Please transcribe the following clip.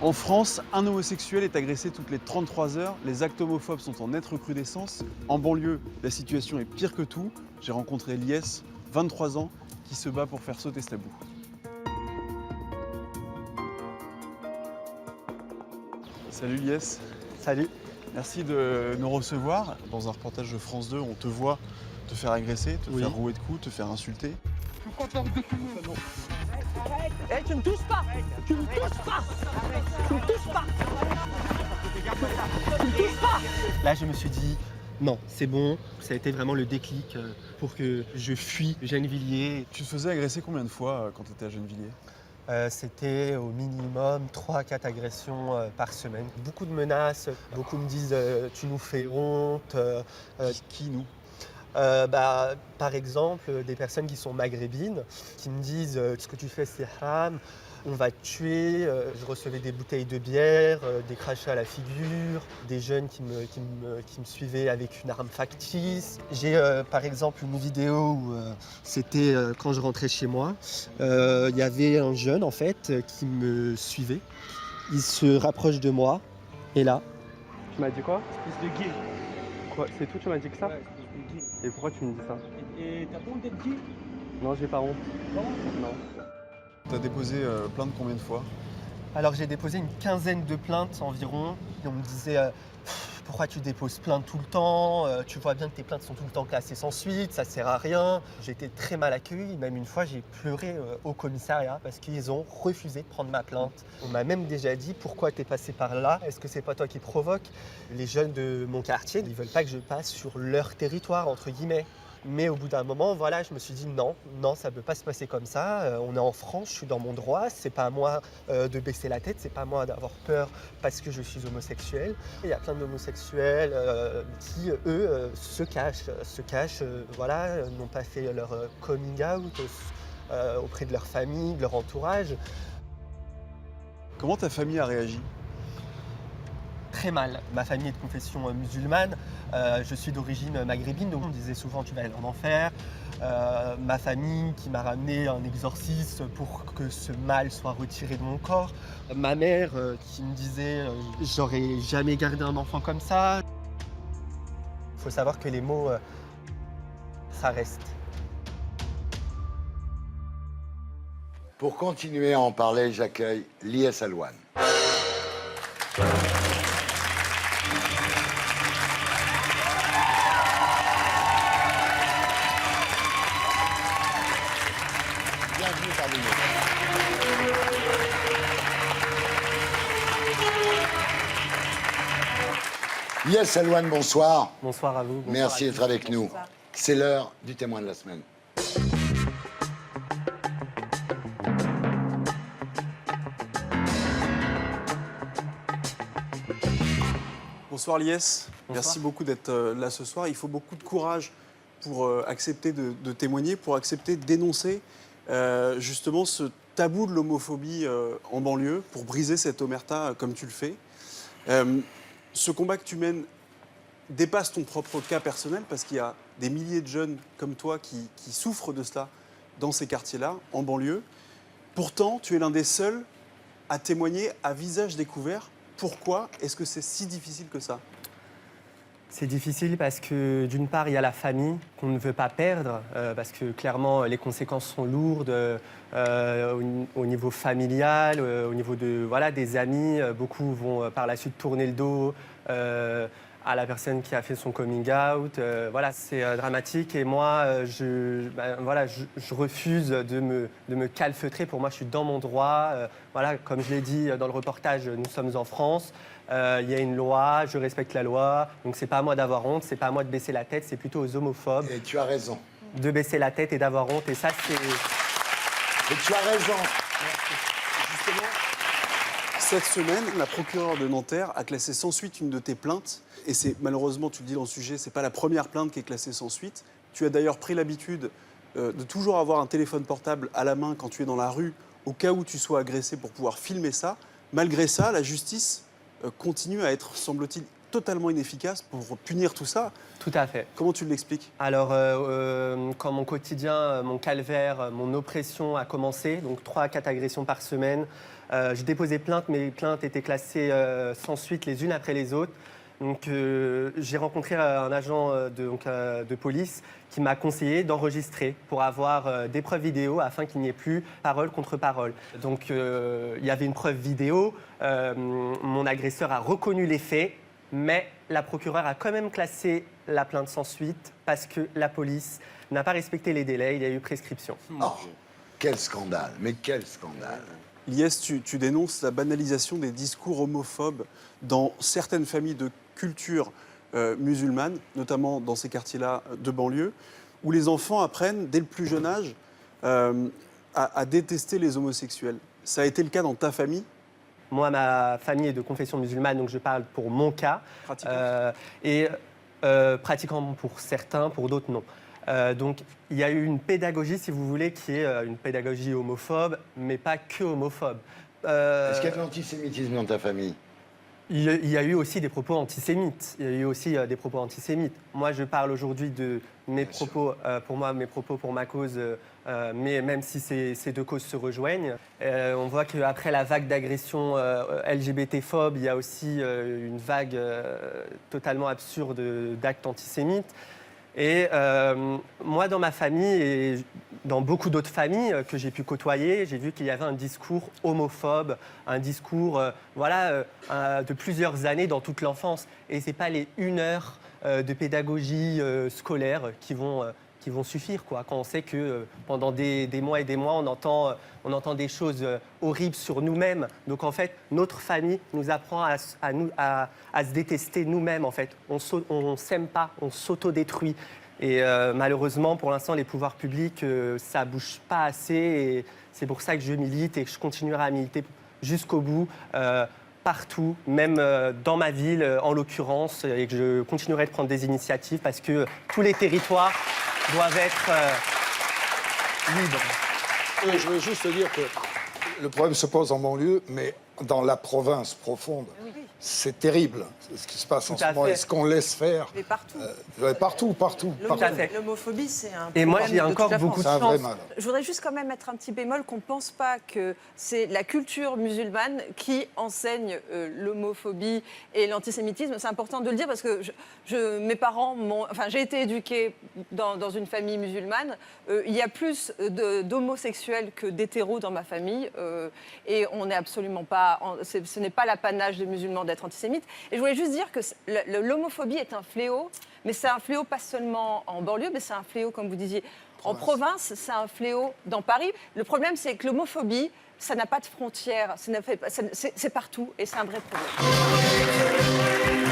En France, un homosexuel est agressé toutes les 33 heures. Les actes homophobes sont en nette recrudescence. En banlieue, la situation est pire que tout. J'ai rencontré Lies, 23 ans, qui se bat pour faire sauter ce tabou. Salut Lies. Salut. Merci de nous recevoir. Dans un reportage de France 2, on te voit te faire agresser, te faire rouer de coups, te faire insulter. Hey, tu me touches pas! Tu me touches pas! Tu me touches pas! Tu me touches pas! Là, je me suis dit, non, c'est bon. Ça a été vraiment le déclic pour que je fuis Gennevilliers. Tu te faisais agresser combien de fois quand tu étais à Gennevilliers? C'était au minimum 3 à 4 agressions par semaine. Beaucoup de menaces, beaucoup me disent tu nous fais honte. Qui nous? Par exemple, des personnes qui sont maghrébines, qui me disent ce que tu fais c'est haram, on va te tuer. Je recevais des bouteilles de bière, des crachats à la figure, des jeunes qui me suivaient avec une arme factice. J'ai par exemple une vidéo où c'était quand je rentrais chez moi. Il y avait un jeune en fait qui me suivait. Il se rapproche de moi et là. Tu m'as dit quoi? Espèce de gay. Quoi? C'est tout, tu m'as dit que ça? Ouais, espèce de gay. Et pourquoi tu me dis ça? Et t'as pas honte d'être gay? Non, j'ai pas honte. Non. Non. T'as déposé plainte combien de fois? Alors j'ai déposé une quinzaine de plaintes environ. Et on me disait pourquoi tu déposes plainte tout le temps? Tu vois bien que tes plaintes sont tout le temps classées sans suite, ça sert à rien. J'ai été très mal accueilli. Même une fois, j'ai pleuré au commissariat parce qu'ils ont refusé de prendre ma plainte. On m'a même déjà dit pourquoi t'es passé par là? Est-ce que c'est pas toi qui provoque? Les jeunes de mon quartier, ils veulent pas que je passe sur leur territoire entre guillemets. Mais au bout d'un moment, voilà, je me suis dit non, ça ne peut pas se passer comme ça. On est en France, je suis dans mon droit. C'est pas à moi de baisser la tête, c'est pas à moi d'avoir peur parce que je suis homosexuel. Il y a plein d'homosexuels qui, eux, se cachent, voilà, n'ont pas fait leur coming out auprès de leur famille, de leur entourage. Comment ta famille a réagi? Très mal. Ma famille est de confession musulmane, je suis d'origine maghrébine, donc on me disait souvent tu vas aller en enfer. Ma famille qui m'a ramené un exorcisme pour que ce mal soit retiré de mon corps. Ma mère qui me disait j'aurais jamais gardé un enfant comme ça. Il faut savoir que les mots, ça reste. Pour continuer à en parler, j'accueille Lies Alouane. Bienvenue parmi nous. Lies Alouane, bonsoir. Bonsoir à vous. Bonsoir Merci à d'être avec nous. C'est l'heure du témoin de la semaine. Bonsoir Lies, merci beaucoup d'être là ce soir. Il faut beaucoup de courage pour accepter de témoigner, pour accepter de dénoncer justement ce tabou de l'homophobie en banlieue, pour briser cette omerta comme tu le fais. Ce combat que tu mènes dépasse ton propre cas personnel parce qu'il y a des milliers de jeunes comme toi qui souffrent de cela dans ces quartiers-là, en banlieue. Pourtant, tu es l'un des seuls à témoigner à visage découvert. Pourquoi est-ce que c'est si difficile que ça? C'est difficile parce que d'une part, il y a la famille qu'on ne veut pas perdre, parce que clairement, les conséquences sont lourdes au niveau familial, au niveau de, voilà, des amis. Beaucoup vont par la suite tourner le dos à la personne qui a fait son coming out. Voilà, c'est dramatique et moi, je refuse de me calfeutrer. Pour moi, je suis dans mon droit. Voilà, comme je l'ai dit dans le reportage, nous sommes en France. Il y a une loi, je respecte la loi. Donc, c'est pas à moi d'avoir honte, c'est pas à moi de baisser la tête, c'est plutôt aux homophobes Et tu as raison. de baisser la tête et d'avoir honte. Et ça, c'est... Et tu as raison. Justement, cette semaine, la procureure de Nanterre a classé sans suite une de tes plaintes. Et c'est malheureusement, tu le dis dans le sujet, c'est pas la première plainte qui est classée sans suite. Tu as d'ailleurs pris l'habitude de toujours avoir un téléphone portable à la main quand tu es dans la rue, au cas où tu sois agressé pour pouvoir filmer ça. Malgré ça, la justice continue à être, semble-t-il, totalement inefficace pour punir tout ça. Tout à fait. Comment tu l'expliques? Alors, quand mon quotidien, mon calvaire, mon oppression a commencé, donc 3 à 4 agressions par semaine, j'ai déposé plainte, mes plaintes étaient classées sans suite les unes après les autres. Donc, j'ai rencontré un agent de police qui m'a conseillé d'enregistrer pour avoir des preuves vidéo afin qu'il n'y ait plus parole contre parole. Donc, il y avait une preuve vidéo, mon agresseur a reconnu les faits, mais la procureure a quand même classé la plainte sans suite parce que la police n'a pas respecté les délais, il y a eu prescription. Oh, quel scandale, mais quel scandale. Lies, tu dénonces la banalisation des discours homophobes dans certaines familles de culture musulmane, notamment dans ces quartiers-là de banlieue, où les enfants apprennent dès le plus jeune âge à détester les homosexuels. Ça a été le cas dans ta famille? Moi, ma famille est de confession musulmane, donc je parle pour mon cas. Pratiquant. Pratiquant pour certains, pour d'autres non. Donc il y a eu une pédagogie, si vous voulez, qui est une pédagogie homophobe, mais pas que homophobe. Est-ce qu'il y a de l'antisémitisme dans ta famille? Il y a eu aussi des propos antisémites. Moi, je parle aujourd'hui de mes propos, pour moi, mes propos pour ma cause, mais même si ces deux causes se rejoignent, on voit qu'après la vague d'agressions LGBT-phobes, il y a aussi une vague totalement absurde d'actes antisémites. Et moi, dans ma famille et dans beaucoup d'autres familles que j'ai pu côtoyer, j'ai vu qu'il y avait un discours homophobe, un discours de plusieurs années dans toute l'enfance. Et ce n'est pas les 1 heure de pédagogie scolaire qui vont suffire, quoi. Quand on sait que pendant des mois et des mois, on entend des choses horribles sur nous-mêmes. Donc en fait, notre famille nous apprend à se détester nous-mêmes. En fait, on s'aime pas, on s'autodétruit. Et malheureusement, pour l'instant, les pouvoirs publics, ça bouge pas assez. Et c'est pour ça que je milite et que je continuerai à militer jusqu'au bout. Partout, même dans ma ville en l'occurrence, et que je continuerai de prendre des initiatives parce que tous les territoires doivent être libres. Oui, je veux juste te dire que le problème se pose en banlieue, mais dans la province profonde. C'est terrible ce qui se passe en ce moment et ce qu'on laisse faire. Mais partout. Partout. L'homophobie, c'est un Et moi, problème j'ai de encore toute la beaucoup de France. C'est un vrai chance. mal. Je voudrais juste quand même mettre un petit bémol qu'on ne pense pas que c'est la culture musulmane qui enseigne l'homophobie et l'antisémitisme. C'est important de le dire parce que mes parents j'ai été éduquée dans une famille musulmane. Il y a plus d'homosexuels que d'hétéros dans ma famille et on n'est absolument pas... Ce n'est pas l'apanage des musulmans d'être antisémites. Et je voulais juste dire que l'homophobie est un fléau, mais c'est un fléau pas seulement en banlieue, mais c'est un fléau, comme vous disiez, en province, c'est un fléau dans Paris. Le problème, c'est que l'homophobie, ça n'a pas de frontières, c'est partout et c'est un vrai problème.